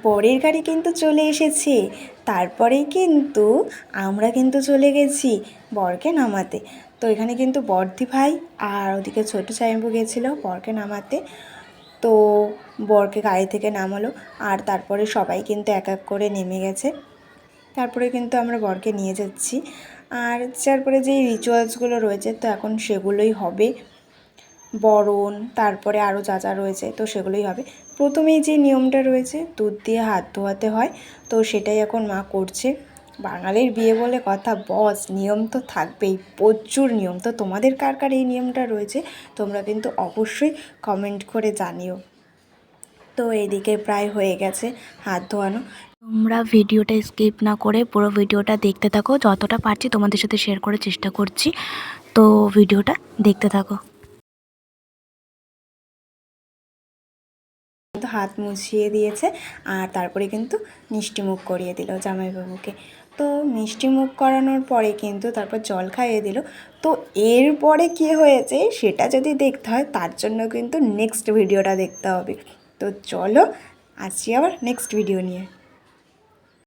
বরের গাড়ি কিন্তু চলে এসেছে। তারপরেই কিন্তু আমরা কিন্তু চলে গেছি বরকে নামাতে। তো এখানে কিন্তু বড়দি ভাই আর ওদিকে ছোটো জামাইবাবু গেছিলো বরকে নামাতে। তো বরকে গাড়ি থেকে নামালো আর তারপরে সবাই কিন্তু এক এক করে নেমে গেছে। তারপরে কিন্তু আমরা বরকে নিয়ে যাচ্ছি। আর তারপরে যেই রিচুয়ালসগুলো রয়েছে তো এখন সেগুলোই হবে, বরণ তারপরে আরও যা যা রয়েছে তো সেগুলোই হবে। প্রথমেই যে নিয়মটা রয়েছে দুধ দিয়ে হাত ধোয়াতে হয়, তো সেটাই এখন মা করছে। বাঙালির বিয়ে বলে কথা বস, নিয়ম তো থাকবেই, প্রচুর নিয়ম। তো তোমাদের কার কার এই নিয়মটা রয়েছে তোমরা কিন্তু অবশ্যই কমেন্ট করে জানিও। তো এদিকে প্রায় হয়ে গেছে হাত ধোয়ানো। তোমরা ভিডিওটা স্কিপ না করে পুরো ভিডিওটা দেখতে থাকো, যতটা পারছি তোমাদের সাথে শেয়ার করার চেষ্টা করছি। তো ভিডিওটা দেখতে থাকো। হাত মুছিয়ে দিয়েছে আর তারপরে কিন্তু মিষ্টি মুখ করিয়ে দিল জামাইবাবুকে। তো মিষ্টি মুখ করানোর পরে কিন্তু তারপর জল খাইয়ে দিল। তো এরপরে কী হয়েছে সেটা যদি দেখতে হয় তার জন্য কিন্তু নেক্সট ভিডিওটা দেখতে হবে। তো চলো আসছি আবার নেক্সট ভিডিও নিয়ে।